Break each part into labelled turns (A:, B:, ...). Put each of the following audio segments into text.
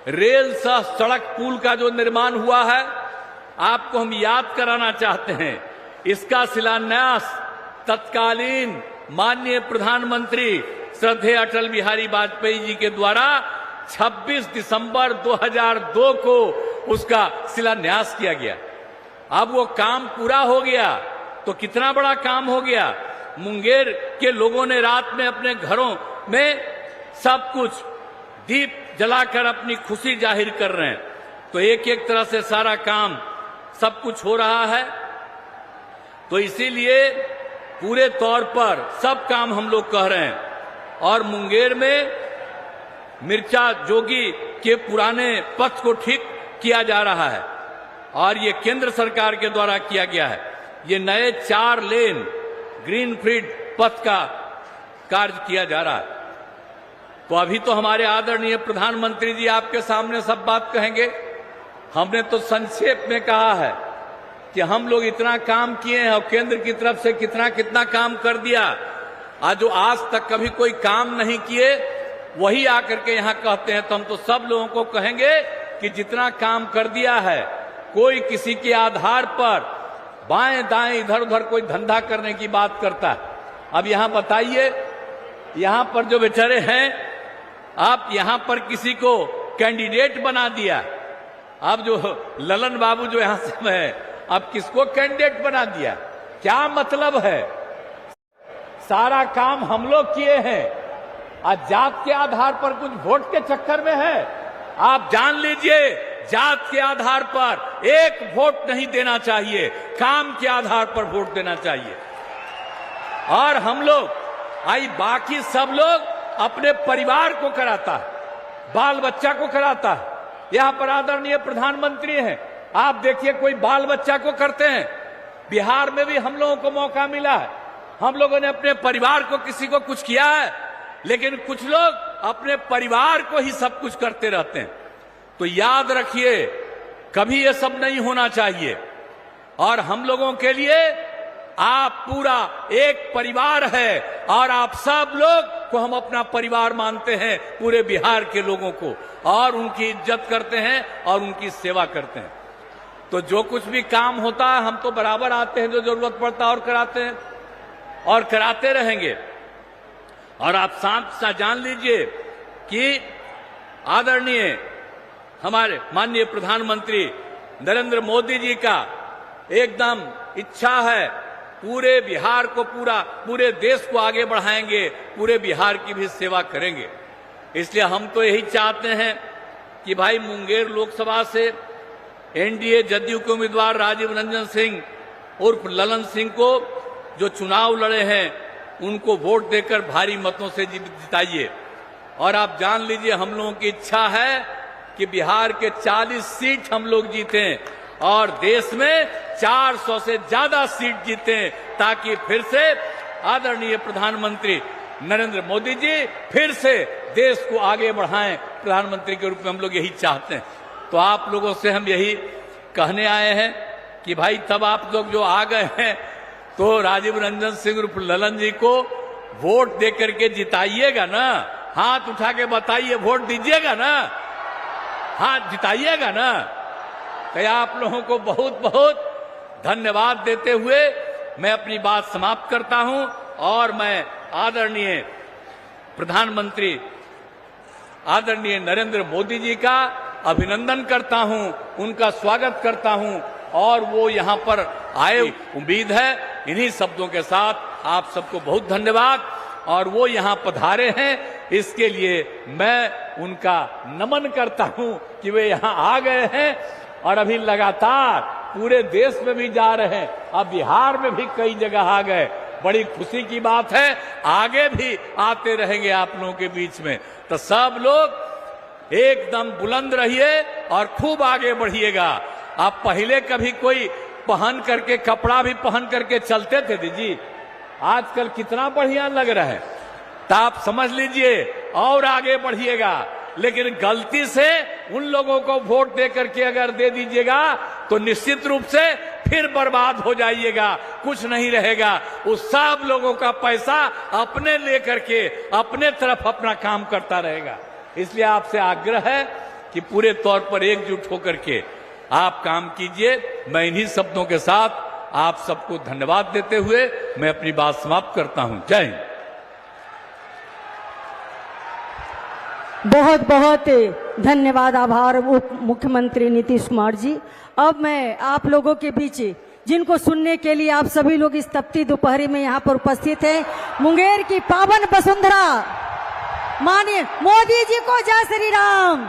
A: Rail सह सड़क पुल का जो निर्माण हुआ है, आपको हम याद कराना चाहते हैं। इसका शिलान्यास तत्कालीन माननीय प्रधानमंत्री श्रद्धेय अटल बिहारी वाजपेयी जी के द्वारा 26 दिसंबर 2002 को उसका शिलान्यास किया गया। अब वो काम पूरा हो गया तो कितना बड़ा काम हो गया। मुंगेर के लोगों ने रात में अपने घरों में सब कुछ दीप जलाकर अपनी खुशी जाहिर कर रहे हैं। तो एक एक तरह से सारा काम सब कुछ हो रहा है। तो इसीलिए पूरे तौर पर सब काम हम लोग कह रहे हैं। और मुंगेर में मिर्चा जोगी के पुराने पथ को ठीक किया जा रहा है और ये केंद्र सरकार के द्वारा किया गया है। ये नए 4 लेन ग्रीनफील्ड पथ का कार्य किया जा रहा है। तो अभी तो हमारे आदरणीय प्रधानमंत्री जी आपके सामने सब बात कहेंगे। हमने तो संक्षेप में कहा है कि हम लोग इतना काम किए हैं और केंद्र की तरफ से कितना कितना काम कर दिया। आज जो आज तक कभी कोई काम नहीं किए वही आकर के यहाँ कहते हैं। तो हम तो सब लोगों को कहेंगे कि जितना काम कर दिया है, कोई किसी के आधार पर बाएं दाएं इधर उधर कोई धंधा करने की बात करता है। अब यहाँ बताइए, यहाँ पर जो बेचारे हैं, आप यहाँ पर किसी को कैंडिडेट बना दिया। अब जो ललन बाबू जो यहाँ से है, अब किसको कैंडिडेट बना दिया? क्या मतलब है? सारा काम हम लोग किए हैं। आज जात के आधार पर कुछ वोट के चक्कर में है। आप जान लीजिए, जात के आधार पर एक वोट नहीं देना चाहिए, काम के आधार पर वोट देना चाहिए। और हम लोग बाकी सब लोग अपने परिवार को कराता है, बाल बच्चा को कराता है। यहां पर आदरणीय प्रधानमंत्री हैं, आप देखिए कोई बाल बच्चा को करते हैं। बिहार में भी हम लोगों को मौका मिला है, हम लोगों ने अपने परिवार को किसी को कुछ किया है, लेकिन कुछ लोग अपने परिवार को ही सब कुछ करते रहते हैं। तो याद रखिए, कभी ये सब नहीं होना चाहिए। और हम लोगों के लिए आप पूरा एक परिवार है और आप सब लोग को हम अपना परिवार मानते हैं, पूरे बिहार के लोगों को, और उनकी इज्जत करते हैं और उनकी सेवा करते हैं। तो जो कुछ भी काम होता है हम तो बराबर आते हैं, जो जरूरत पड़ता है और कराते हैं और कराते रहेंगे। और आप साथ जान लीजिए कि आदरणीय हमारे माननीय प्रधानमंत्री नरेंद्र मोदी जी का एकदम इच्छा है, पूरे बिहार को पूरे देश को आगे बढ़ाएंगे, पूरे बिहार की भी सेवा करेंगे। इसलिए हम तो यही चाहते हैं कि भाई मुंगेर लोकसभा से एनडीए जदयू के उम्मीदवार राजीव रंजन सिंह उर्फ ललन सिंह को जो चुनाव लड़े हैं उनको वोट देकर भारी मतों से जिताइए। और आप जान लीजिए, हम लोगों की इच्छा है कि बिहार के 40 सीट हम लोग जीतें और देश में 400 से ज्यादा सीट जीतें, ताकि फिर से आदरणीय प्रधानमंत्री नरेंद्र मोदी जी फिर से देश को आगे बढ़ाएं। प्रधानमंत्री के रूप में हम लोग यही चाहते हैं। तो आप लोगों से हम यही कहने आए हैं कि भाई तब आप लोग जो आ गए हैं तो राजीव रंजन सिंह उर्फ ललन जी को वोट देकर के जिताइएगा ना। हाथ उठा के बताइए, वोट दीजिएगा ना, हाथ जिताइएगा ना। तो आप लोगों को बहुत बहुत धन्यवाद देते हुए मैं अपनी बात समाप्त करता हूं और मैं आदरणीय प्रधानमंत्री आदरणीय नरेंद्र मोदी जी का अभिनंदन करता हूं, उनका स्वागत करता हूं और वो यहां पर आए। उम्मीद है इन्हीं शब्दों के साथ आप सबको बहुत धन्यवाद। और वो यहां पधारे हैं, इसके लिए मैं उनका नमन करता हूं कि वे यहां आ गए हैं और अभी लगातार पूरे देश में भी जा रहे हैं, अब बिहार में भी कई जगह आ गए। बड़ी खुशी की बात है, आगे भी आते रहेंगे आप लोगों के बीच में। तो सब लोग एकदम बुलंद रहिए और खूब आगे बढ़िएगा। आप पहले कभी कोई पहन करके कपड़ा भी पहन करके चलते थे दीदी, आजकल कितना बढ़िया लग रहा है। तो आप समझ लीजिए और आगे बढ़िएगा। लेकिन गलती से उन लोगों को वोट दे करके अगर दे दीजिएगा तो निश्चित रूप से फिर बर्बाद हो जाइएगा, कुछ नहीं रहेगा। उस सब लोगों का पैसा अपने लेकर के अपने तरफ अपना काम करता रहेगा। इसलिए आपसे आग्रह है कि पूरे तौर पर एकजुट होकर के आप काम कीजिए। मैं इन्हीं शब्दों के साथ आप सबको धन्यवाद देते हुए मैं अपनी बात समाप्त करता हूं। जय हिंद।
B: बहुत बहुत धन्यवाद, आभार उप मुख्यमंत्री नीतीश कुमार जी। अब मैं आप लोगों के बीच जिनको सुनने के लिए आप सभी लोग इस तपती दोपहरी में यहाँ पर उपस्थित हैं, मुंगेर की पावन वसुंधरा माननीय मोदी जी को जय श्री राम।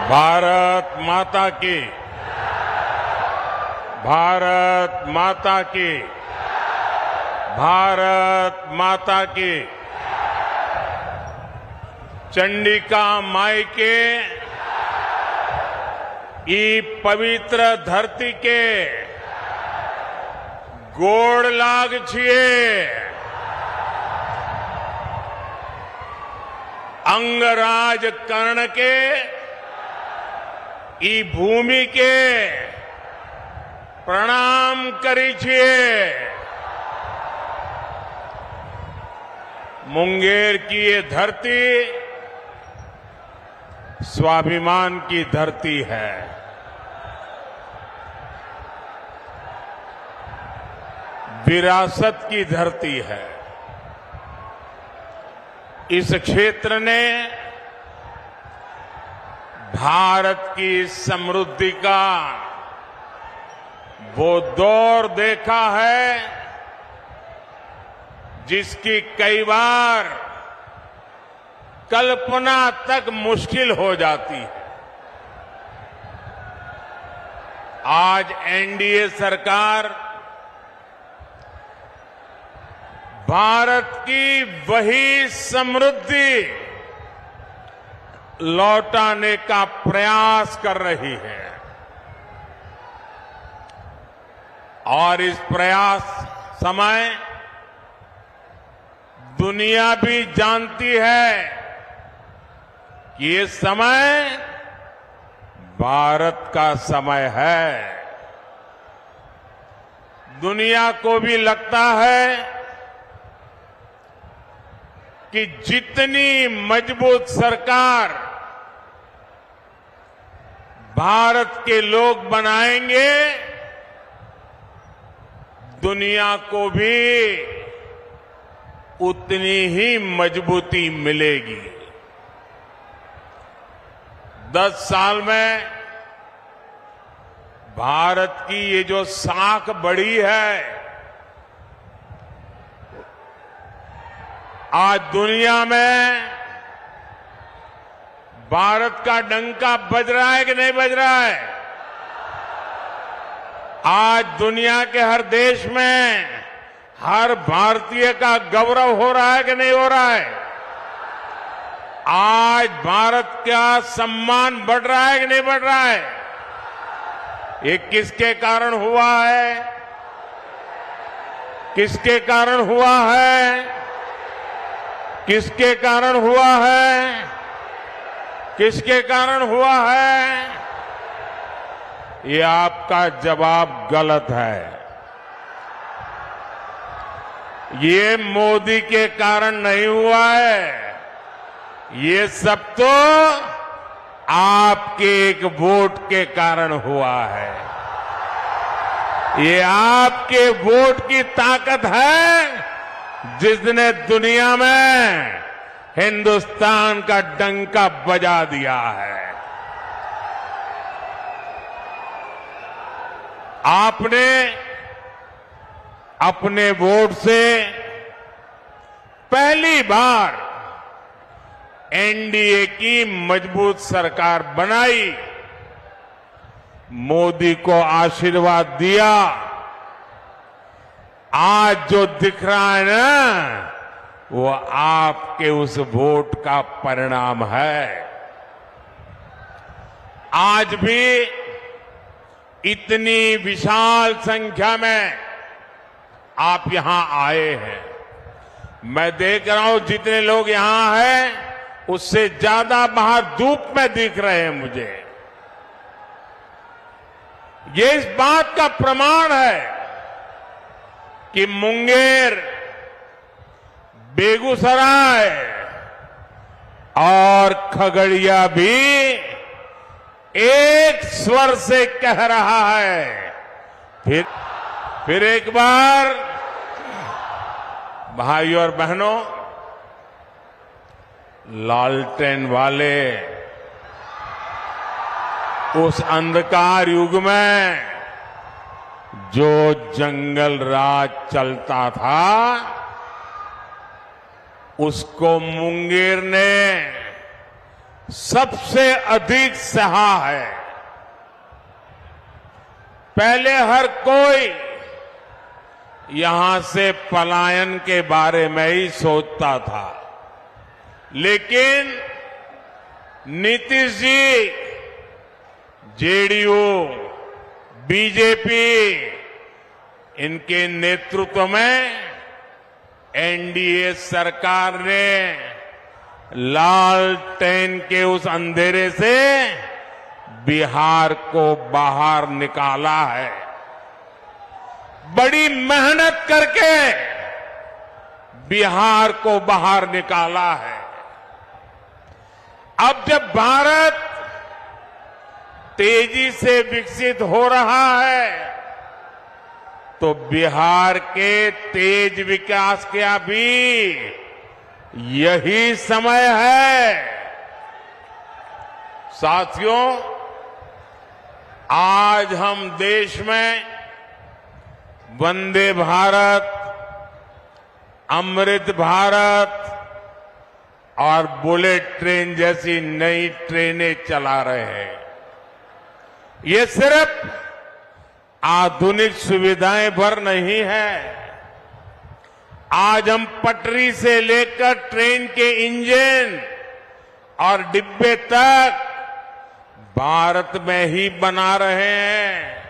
C: भारत माता की, भारत माता की, भारत माता की। चंडिका माई के ई पवित्र धरती के गोड़ लाग छिए। अंगराज कर्ण के ई भूमि के प्रणाम करी छिए। मुंगेर की ये धरती स्वाभिमान की धरती है। विरासत की धरती है। इस क्षेत्र ने भारत की समृद्धि का वो दौर देखा है जिसकी कई बार कल्पना तक मुश्किल हो जाती है। आज एनडीए सरकार भारत की वही समृद्धि लौटाने का प्रयास कर रही है और इस प्रयास समय दुनिया भी जानती है कि ये समय भारत का समय है। दुनिया को भी लगता है कि जितनी मजबूत सरकार भारत के लोग बनाएंगे, दुनिया को भी उतनी ही मजबूती मिलेगी। 10 साल में भारत की ये जो साख बढ़ी है, आज दुनिया में भारत का डंका बज रहा है कि नहीं बज रहा है? आज दुनिया के हर देश में हर भारतीय का गौरव हो रहा है कि नहीं हो रहा है? आज भारत का सम्मान बढ़ रहा है कि नहीं बढ़ रहा है? ये किसके कारण हुआ है? किसके कारण हुआ है? किसके कारण हुआ है? किसके कारण हुआ है? ये आपका जवाब गलत है। ये मोदी के कारण नहीं हुआ है। ये सब तो आपके एक वोट के कारण हुआ है। ये आपके वोट की ताकत है जिसने दुनिया में हिंदुस्तान का डंका बजा दिया है। आपने अपने वोट से पहली बार एनडीए की मजबूत सरकार बनाई, मोदी को आशीर्वाद दिया। आज जो दिख रहा है ना, वो आपके उस वोट का परिणाम है। आज भी इतनी विशाल संख्या में आप यहां आए हैं। मैं देख रहा हूं जितने लोग यहां हैं उससे ज्यादा बाहर धूप में दिख रहे हैं मुझे। ये इस बात का प्रमाण है कि मुंगेर, बेगूसराय और खगड़िया भी एक स्वर से कह रहा है। फिर एक बार भाइयों और बहनों, लालटेन वाले उस अंधकार युग में जो जंगल राज चलता था, उसको मुंगेर ने सबसे अधिक सहा है। पहले हर कोई यहां से पलायन के बारे में ही सोचता था, लेकिन नीतीश जी, जेडीयू, बीजेपी, इनके नेतृत्व में एनडीए सरकार ने लालटेन के उस अंधेरे से बिहार को बाहर निकाला है। बड़ी मेहनत करके बिहार को बाहर निकाला है। अब जब भारत तेजी से विकसित हो रहा है, तो बिहार के तेज विकास का भी यही समय है। साथियों, आज हम देश में वंदे भारत, अमृत भारत और बुलेट ट्रेन जैसी नई ट्रेनें चला रहे हैं। ये सिर्फ आधुनिक सुविधाएं भर नहीं है। आज हम पटरी से लेकर ट्रेन के इंजन और डिब्बे तक भारत में ही बना रहे हैं।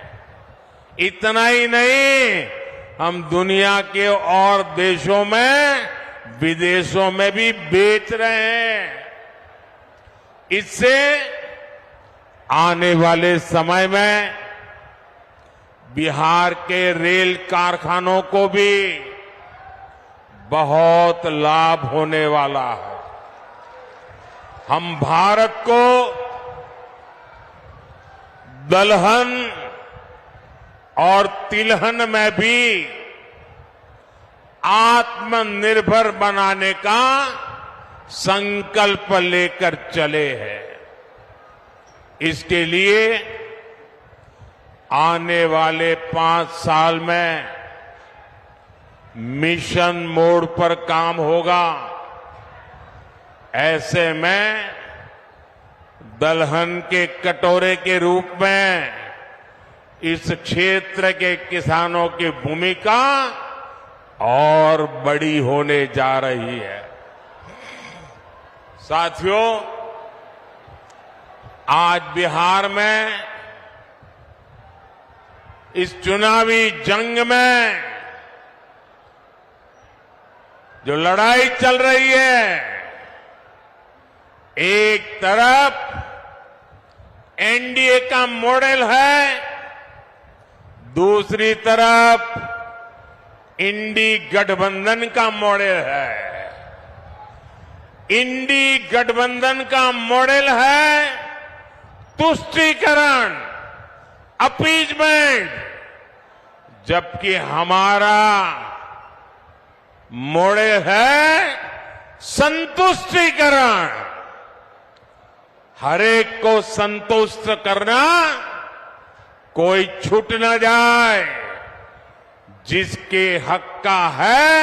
C: इतना ही नहीं, हम दुनिया के और देशों में, विदेशों में भी बेच रहे हैं। इससे आने वाले समय में बिहार के रेल कारखानों को भी बहुत लाभ होने वाला है। हम भारत को दलहन और तिलहन में भी आत्मनिर्भर बनाने का संकल्प लेकर चले हैं। इसके लिए आने वाले 5 साल में मिशन मोड पर काम होगा। ऐसे में दलहन के कटोरे के रूप में इस क्षेत्र के किसानों की भूमिका और बड़ी होने जा रही है। साथियों, आज बिहार में इस चुनावी जंग में जो लड़ाई चल रही है, एक तरफ एनडीए का मॉडल है, दूसरी तरफ इंडी गठबंधन का मॉडल है। इंडी गठबंधन का मॉडल है तुष्टीकरण, अपीजमेंट, जबकि हमारा मॉडल है संतुष्टीकरण। हरेक को संतुष्ट करना, कोई छूट न जाए। जिसके हक का है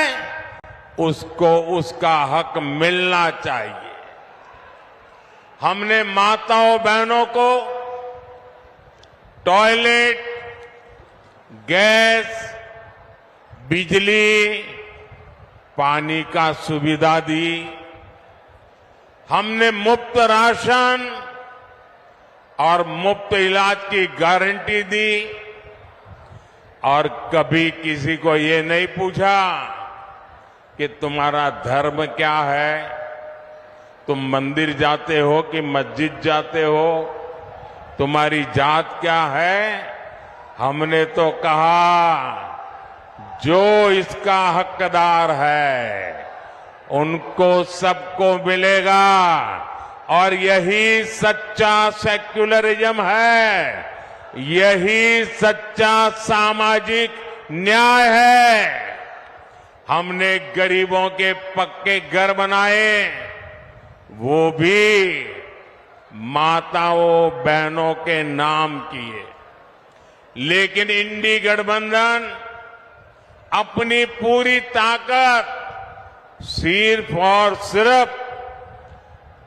C: उसको उसका हक मिलना चाहिए। हमने माताओं बहनों को टॉयलेट, गैस, बिजली, पानी का सुविधा दी। हमने मुफ्त राशन और मुफ्त इलाज की गारंटी दी। और कभी किसी को ये नहीं पूछा कि तुम्हारा धर्म क्या है, तुम मंदिर जाते हो कि मस्जिद जाते हो, तुम्हारी जात क्या है, हमने तो कहा जो इसका हकदार है उनको सबको मिलेगा और यही सच्चा सेक्युलरिज्म है, यही सच्चा सामाजिक न्याय है। हमने गरीबों के पक्के घर बनाए, वो भी माताओं बहनों के नाम किए, लेकिन इंडी गठबंधन अपनी पूरी ताकत सिर्फ और सिर्फ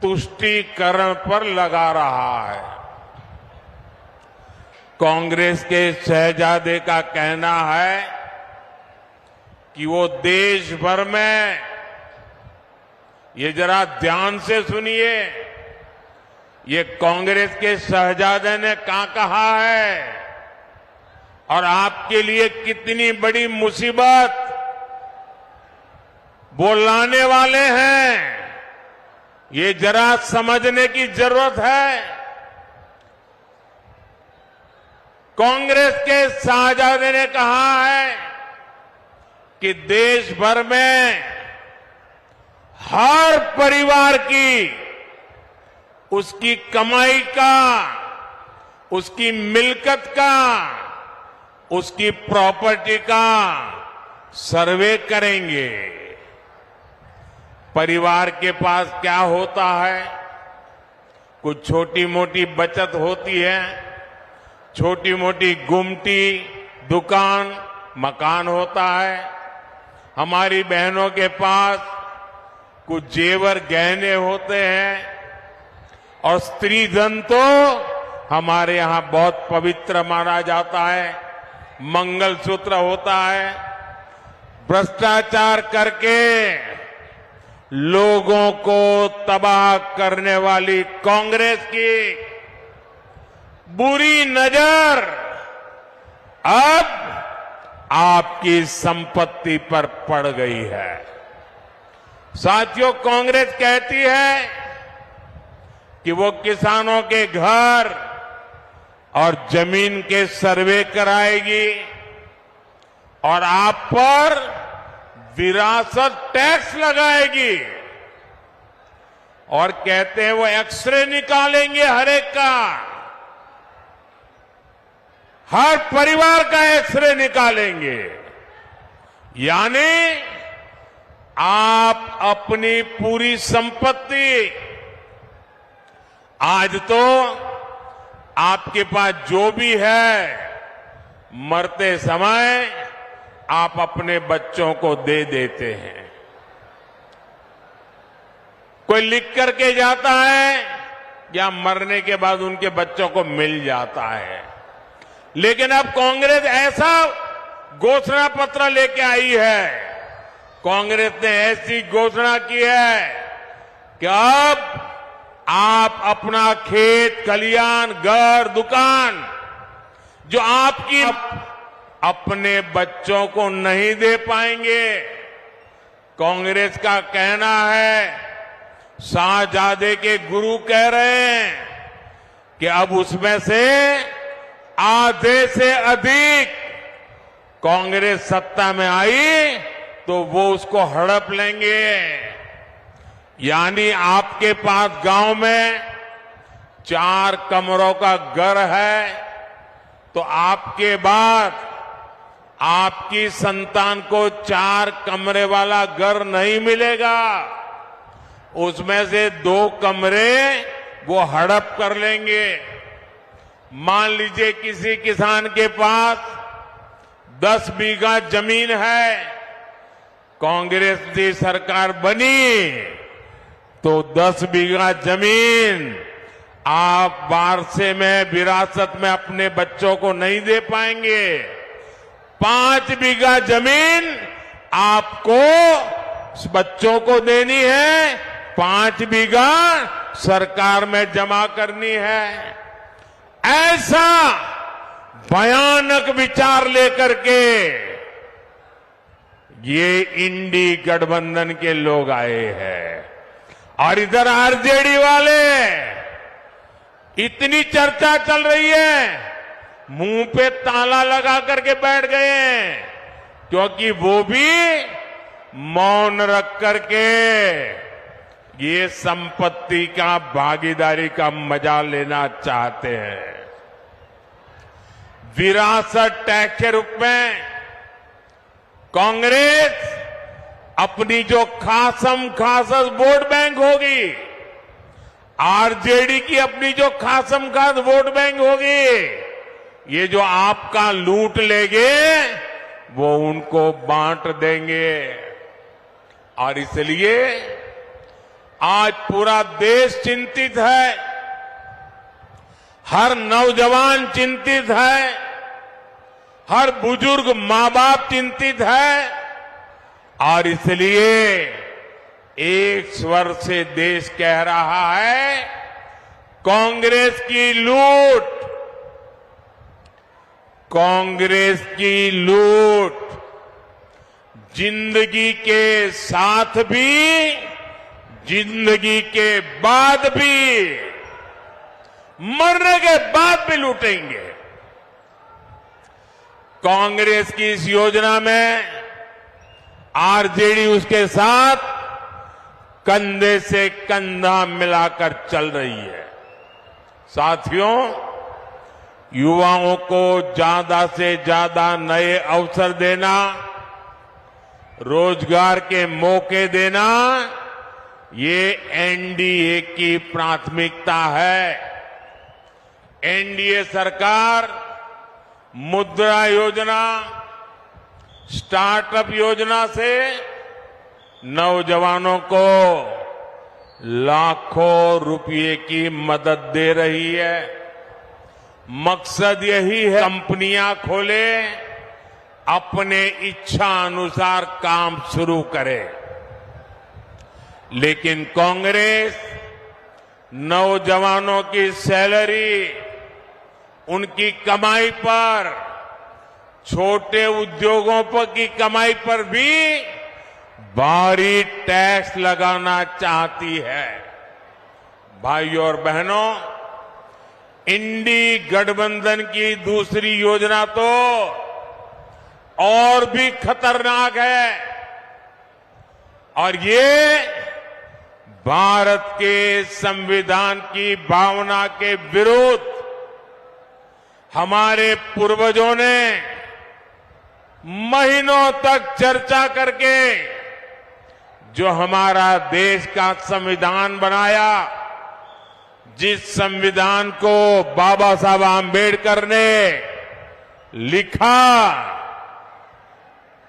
C: तुष्टीकरण पर लगा रहा है। कांग्रेस के शहजादे का कहना है कि वो देश भर में, ये जरा ध्यान से सुनिए, ये कांग्रेस के शहजादे ने क्या कहा है और आपके लिए कितनी बड़ी मुसीबत वो लाने वाले हैं, ये जरा समझने की जरूरत है। कांग्रेस के शहजादे ने कहा है कि देश भर में हर परिवार की उसकी कमाई का, उसकी मिल्कत का, उसकी प्रॉपर्टी का सर्वे करेंगे। परिवार के पास क्या होता है, कुछ छोटी मोटी बचत होती है, छोटी मोटी गुमटी दुकान मकान होता है। हमारी बहनों के पास कुछ जेवर गहने होते हैं और स्त्री धन तो हमारे यहां बहुत पवित्र माना जाता है, मंगलसूत्र होता है। भ्रष्टाचार करके लोगों को तबाह करने वाली कांग्रेस की बुरी नजर अब आपकी संपत्ति पर पड़ गई है। साथियों, कांग्रेस कहती है कि वो किसानों के घर और जमीन के सर्वे कराएगी और आप पर विरासत टैक्स लगाएगी और कहते हैं वो एक्सरे निकालेंगे हर एक का, हर परिवार का एक्सरे निकालेंगे। यानी आप अपनी पूरी संपत्ति, आज तो आपके पास जो भी है, मरते समय आप अपने बच्चों को दे देते हैं। कोई लिख करके जाता है या मरने के बाद उनके बच्चों को मिल जाता है। लेकिन अब कांग्रेस ऐसा घोषणा पत्र लेके आई है, कांग्रेस ने ऐसी घोषणा की है कि अब आप अपना खेत खलियान घर दुकान जो आपकी अपने बच्चों को नहीं दे पाएंगे। कांग्रेस का कहना है, शाहजादे के गुरु कह रहे हैं कि अब उसमें से आधे से अधिक कांग्रेस सत्ता में आई तो वो उसको हड़प लेंगे। यानी आपके पास गांव में 4 कमरों का घर है तो आपके बाद आपकी संतान को 4 कमरे वाला घर नहीं मिलेगा, उसमें से 2 कमरे वो हड़प कर लेंगे। मान लीजिए किसी किसान के पास 10 बीघा जमीन है, कांग्रेस की सरकार बनी तो 10 बीघा जमीन आप वारसे में विरासत में अपने बच्चों को नहीं दे पाएंगे। 5 बीघा जमीन आपको बच्चों को देनी है, 5 बीघा सरकार में जमा करनी है। ऐसा भयानक विचार लेकर के ये इंडी गठबंधन के लोग आए हैं और इधर आरजेडी वाले, इतनी चर्चा चल रही है मुंह पे ताला लगा करके बैठ गए हैं, क्योंकि वो भी मौन रख करके ये संपत्ति का भागीदारी का मजा लेना चाहते हैं। विरासत टैक्स के रूप में कांग्रेस अपनी जो खासम खास वोट बैंक होगी, आरजेडी की अपनी जो खासम खास वोट बैंक होगी, ये जो आपका लूट लेंगे वो उनको बांट देंगे। और इसलिए आज पूरा देश चिंतित है, हर नौजवान चिंतित है, हर बुजुर्ग मां बाप चिंतित है, और इसलिए एक स्वर से देश कह रहा है, कांग्रेस की लूट, कांग्रेस की लूट जिंदगी के साथ भी, जिंदगी के बाद भी, मरने के बाद भी लूटेंगे। कांग्रेस की इस योजना में आरजेडी उसके साथ कंधे से कंधा मिलाकर चल रही है। साथियों, युवाओं को ज्यादा से ज्यादा नए अवसर देना, रोजगार के मौके देना, ये एनडीए की प्राथमिकता है। एनडीए सरकार मुद्रा योजना, स्टार्टअप योजना से नौजवानों को लाखों रुपए की मदद दे रही है। मकसद यही है, कंपनियां खोले, अपने इच्छा अनुसार काम शुरू करे। लेकिन कांग्रेस नौजवानों की सैलरी, उनकी कमाई पर, छोटे उद्योगों पर की कमाई पर भी भारी टैक्स लगाना चाहती है। भाइयों और बहनों, इंडी गठबंधन की दूसरी योजना तो और भी खतरनाक है, और ये भारत के संविधान की भावना के विरुद्ध हमारे पूर्वजों ने महीनों तक चर्चा करके जो हमारा देश का संविधान बनाया, जिस संविधान को बाबा साहब आम्बेडकर ने लिखा,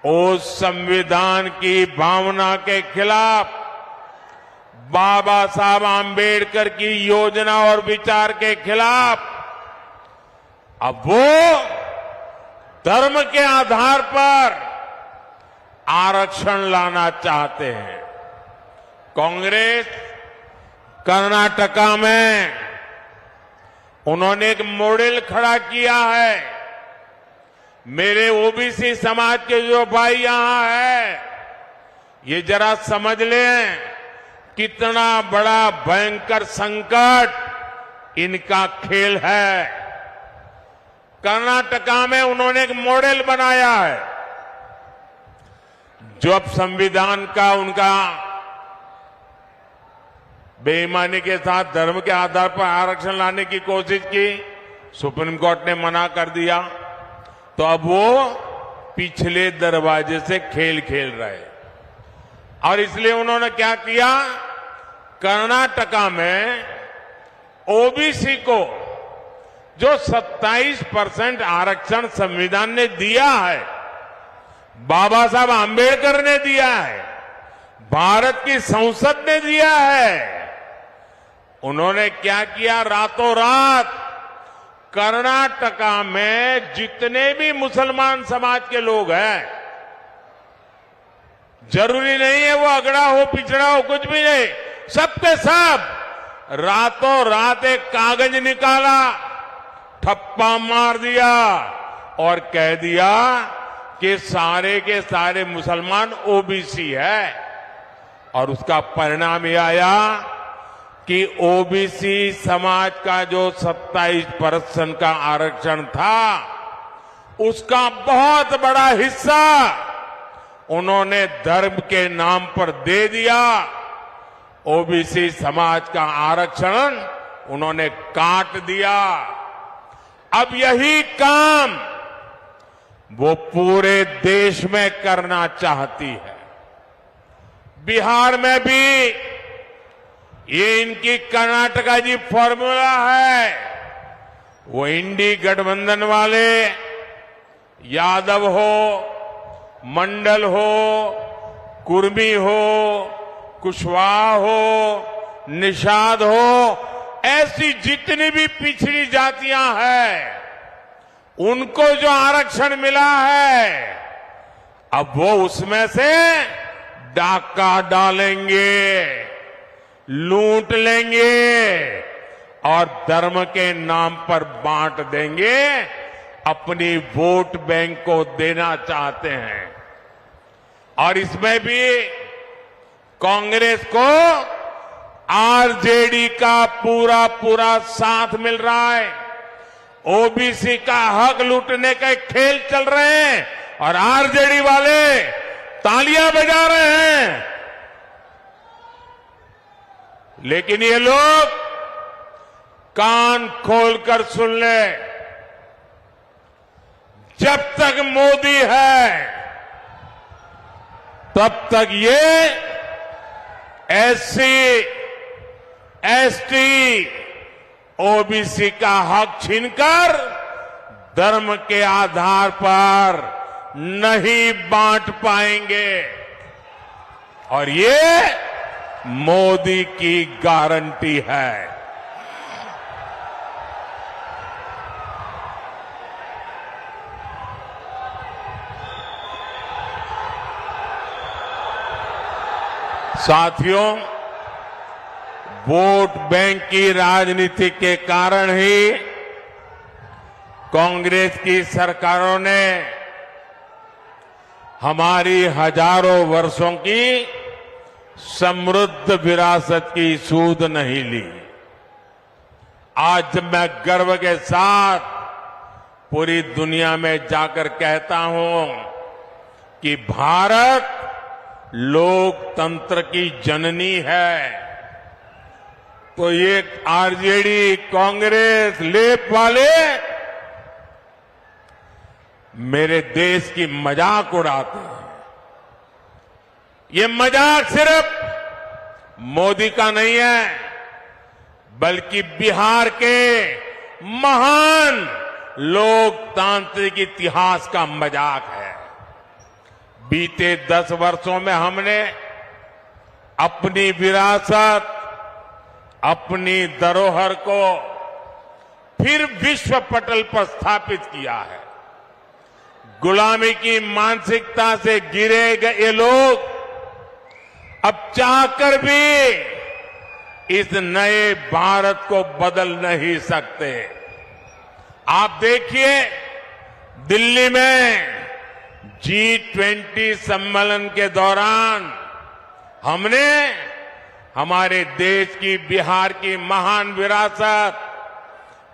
C: उस संविधान की भावना के खिलाफ, बाबा साहब आम्बेडकर की योजना और विचार के खिलाफ अब वो धर्म के आधार पर आरक्षण लाना चाहते हैं। कांग्रेस कर्नाटका में उन्होंने एक मॉडल खड़ा किया है। मेरे ओबीसी समाज के जो भाई यहां है, ये जरा समझ लें कितना बड़ा भयंकर संकट इनका खेल है। कर्नाटका में उन्होंने एक मॉडल बनाया है। जब संविधान का उनका बेईमानी के साथ धर्म के आधार पर आरक्षण लाने की कोशिश की, सुप्रीम कोर्ट ने मना कर दिया, तो अब वो पिछले दरवाजे से खेल खेल रहे। और इसलिए उन्होंने क्या किया, कर्नाटका में ओबीसी को जो 27% आरक्षण संविधान ने दिया है, बाबा साहब आम्बेडकर ने दिया है, भारत की संसद ने दिया है, उन्होंने क्या किया, रातों रात कर्नाटका में जितने भी मुसलमान समाज के लोग हैं, जरूरी नहीं है वो अगड़ा हो पिछड़ा हो, कुछ भी नहीं, सबके सब रातों रात एक कागज निकाला, ठप्पा मार दिया और कह दिया कि सारे के सारे मुसलमान ओबीसी है। और उसका परिणाम यह आया कि ओबीसी समाज का जो 27% का आरक्षण था, उसका बहुत बड़ा हिस्सा उन्होंने धर्म के नाम पर दे दिया। ओबीसी समाज का आरक्षण उन्होंने काट दिया। अब यही काम वो पूरे देश में करना चाहती है। बिहार में भी ये इनकी कर्नाटका जी फॉर्मूला है। वो इंडी गठबंधन वाले यादव हो, मंडल हो, कुर्मी हो, कुशवाहा हो, निषाद हो, ऐसी जितनी भी पिछड़ी जातियां हैं, उनको जो आरक्षण मिला है, अब वो उसमें से डाका डालेंगे, लूट लेंगे और धर्म के नाम पर बांट देंगे। अपनी वोट बैंक को देना चाहते हैं। और इसमें भी कांग्रेस को आरजेडी का पूरा साथ मिल रहा है। ओबीसी का हक लूटने का एक खेल चल रहे हैं और आरजेडी वाले तालियां बजा रहे हैं। लेकिन ये लोग कान खोलकर सुन ले, जब तक मोदी है तब तक ये एससी, एसटी, ओबीसी का हक छीनकर धर्म के आधार पर नहीं बांट पाएंगे। और ये मोदी की गारंटी है। साथियों, वोट बैंक की राजनीति के कारण ही कांग्रेस की सरकारों ने हमारी हजारों वर्षों की समृद्ध विरासत की सूध नहीं ली। आज मैं गर्व के साथ पूरी दुनिया में जाकर कहता हूं कि भारत लोकतंत्र की जननी है। तो ये आरजेडी, कांग्रेस, लेप वाले मेरे देश की मजाक उड़ाते हैं। ये मजाक सिर्फ मोदी का नहीं है, बल्कि बिहार के महान लोकतांत्रिक इतिहास का मजाक है। बीते 10 वर्षों में हमने अपनी विरासत, अपनी धरोहर को फिर विश्व पटल पर स्थापित किया है। गुलामी की मानसिकता से गिरे गए लोग अब चाहकर भी इस नए भारत को बदल नहीं सकते। आप देखिए, दिल्ली में G20 सम्मेलन के दौरान हमने हमारे देश की, बिहार की महान विरासत,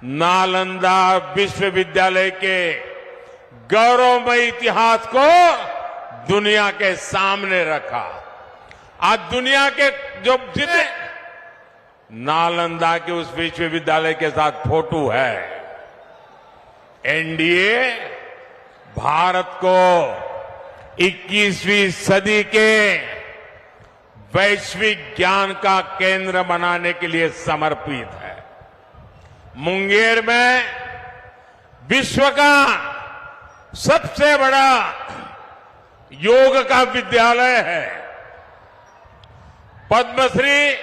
C: नालंदा विश्वविद्यालय के गौरवमय इतिहास को दुनिया के सामने रखा। आज दुनिया के जो जितने नालंदा के उस विश्वविद्यालय के साथ फोटो है। एनडीए भारत को 21वीं सदी के वैश्विक ज्ञान का केंद्र बनाने के लिए समर्पित है। मुंगेर में विश्व का सबसे बड़ा योग का विद्यालय है। पद्मश्री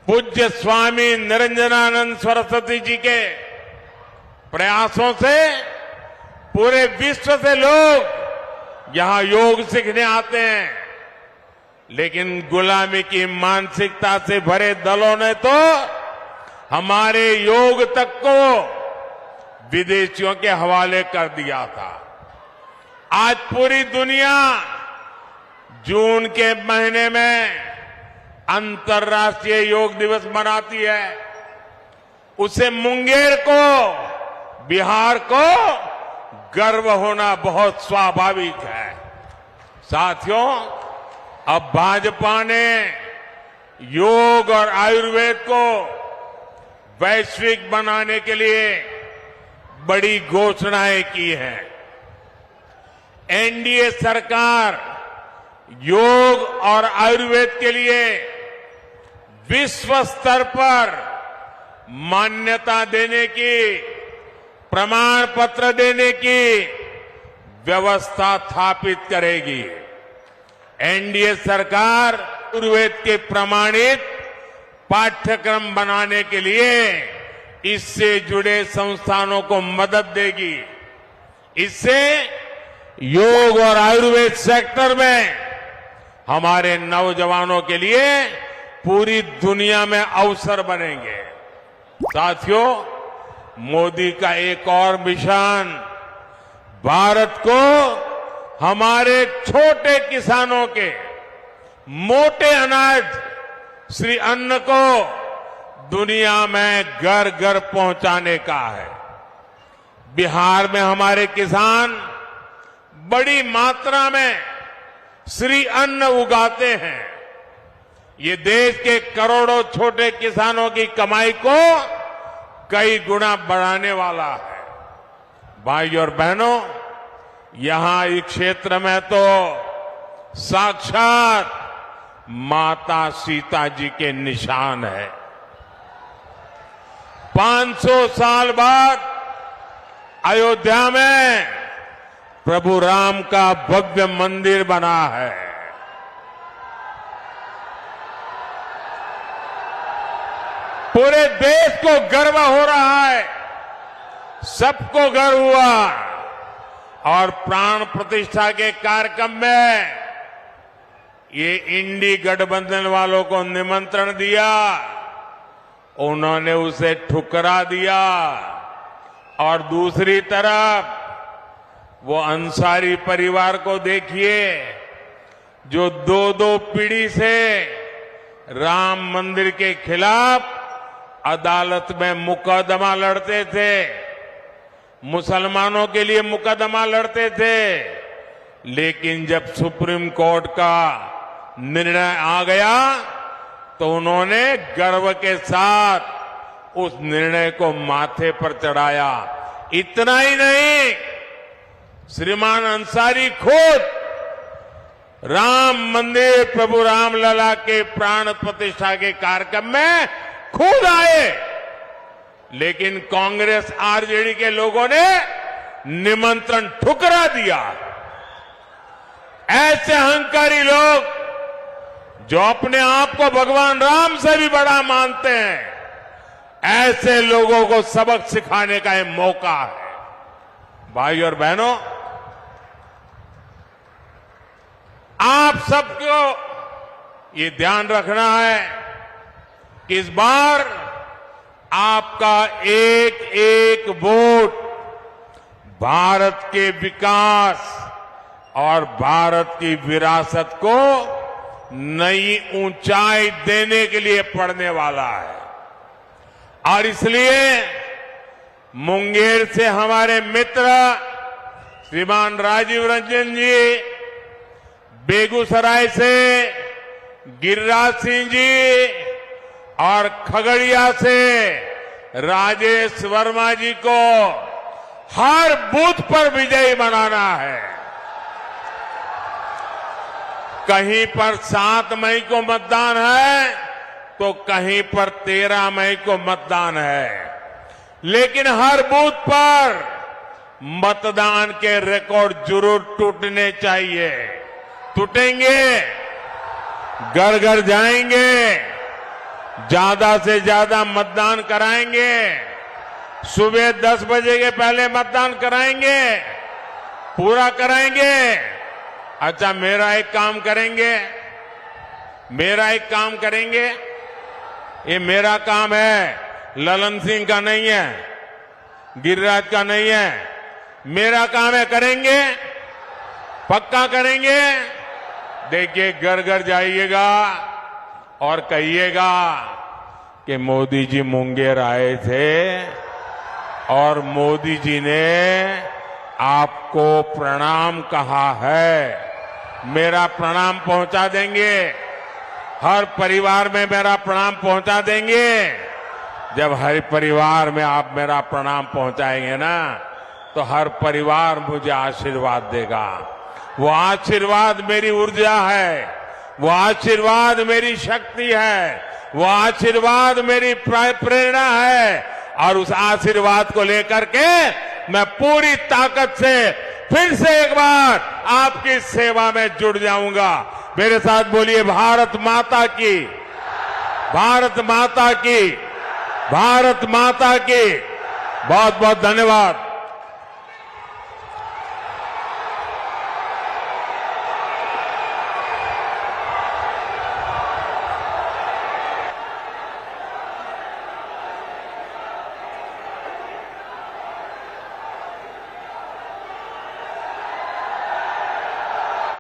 C: पूज्य स्वामी निरंजनानंद सरस्वती जी के प्रयासों से पूरे विश्व से लोग यहां योग सीखने आते हैं। लेकिन गुलामी की मानसिकता से भरे दलों ने तो हमारे योग तक को विदेशियों के हवाले कर दिया था। आज पूरी दुनिया जून के महीने में अंतर्राष्ट्रीय योग दिवस मनाती है, उसे मुंगेर को, बिहार को गर्व होना बहुत स्वाभाविक है। साथियों, अब भाजपा ने योग और आयुर्वेद को वैश्विक बनाने के लिए बड़ी घोषणाएं की हैं। एनडीए सरकार योग और आयुर्वेद के लिए विश्व स्तर पर मान्यता देने की, प्रमाण पत्र देने की व्यवस्था स्थापित करेगी। एनडीए सरकार आयुर्वेद के प्रमाणित पाठ्यक्रम बनाने के लिए इससे जुड़े संस्थानों को मदद देगी। इससे योग और आयुर्वेद सेक्टर में हमारे नौजवानों के लिए पूरी दुनिया में अवसर बनेंगे। साथियों, मोदी का एक और मिशन भारत को हमारे छोटे किसानों के मोटे अनाज श्री अन्न को दुनिया में घर घर पहुंचाने का है। बिहार में हमारे किसान बड़ी मात्रा में श्री अन्न उगाते हैं। ये देश के करोड़ों छोटे किसानों की कमाई को कई गुना बढ़ाने वाला है। भाई और बहनों, यहां इस क्षेत्र में तो साक्षात माता सीता जी के निशान है। 500 साल बाद अयोध्या में प्रभु राम का भव्य मंदिर बना है। पूरे देश को गर्व हो रहा है, सबको गर्व हुआ। और प्राण प्रतिष्ठा के कार्यक्रम में ये इंडी गठबंधन वालों को निमंत्रण दिया, उन्होंने उसे ठुकरा दिया। और दूसरी तरफ वो अंसारी परिवार को देखिए, जो दो पीढ़ी से राम मंदिर के खिलाफ अदालत में मुकदमा लड़ते थे, मुसलमानों के लिए मुकदमा लड़ते थे। लेकिन जब सुप्रीम कोर्ट का निर्णय आ गया तो उन्होंने गर्व के साथ उस निर्णय को माथे पर चढ़ाया। इतना ही नहीं, श्रीमान अंसारी खुद राम मंदिर प्रभु रामलला के प्राण प्रतिष्ठा के कार्यक्रम में खुद आए, लेकिन कांग्रेस आरजेडी के लोगों ने निमंत्रण ठुकरा दिया। ऐसे अहंकारी लोग जो अपने आप को भगवान राम से भी बड़ा मानते हैं, ऐसे लोगों को सबक सिखाने का यह मौका है। भाई और बहनों, आप सबको ये ध्यान रखना है कि इस बार आपका एक एक वोट भारत के विकास और भारत की विरासत को नई ऊंचाई देने के लिए पड़ने वाला है। और इसलिए मुंगेर से हमारे मित्र श्रीमान राजीव रंजन जी, बेगूसराय से गिरिराज सिंह जी और खगड़िया से राजेश वर्मा जी को हर बूथ पर विजयी बनाना है। कहीं पर 7 मई को मतदान है तो कहीं पर 13 मई को मतदान है, लेकिन हर बूथ पर मतदान के रिकॉर्ड जरूर टूटने चाहिए। टूटेंगे, घर घर जाएंगे, ज्यादा से ज्यादा मतदान कराएंगे, सुबह 10 बजे के पहले मतदान कराएंगे, पूरा कराएंगे। अच्छा, मेरा एक काम करेंगे, ये मेरा काम है, ललन सिंह का नहीं है, गिरिराज का नहीं है, मेरा काम है। करेंगे, पक्का करेंगे। देखिए, घर घर जाइएगा, और कहिएगा कि मोदी जी मुंगेर आए थे और मोदी जी ने आपको प्रणाम कहा है। मेरा प्रणाम पहुंचा देंगे, हर परिवार में मेरा प्रणाम पहुंचा देंगे। जब हर परिवार में आप मेरा प्रणाम पहुंचाएंगे ना, तो हर परिवार मुझे आशीर्वाद देगा। वो आशीर्वाद मेरी ऊर्जा है, वो आशीर्वाद मेरी शक्ति है, वो आशीर्वाद मेरी प्रेरणा है। और उस आशीर्वाद को लेकर के मैं पूरी ताकत से फिर से एक बार आपकी सेवा में जुड़ जाऊंगा। मेरे साथ बोलिए, भारत माता की, भारत माता की, भारत माता की। बहुत बहुत धन्यवाद।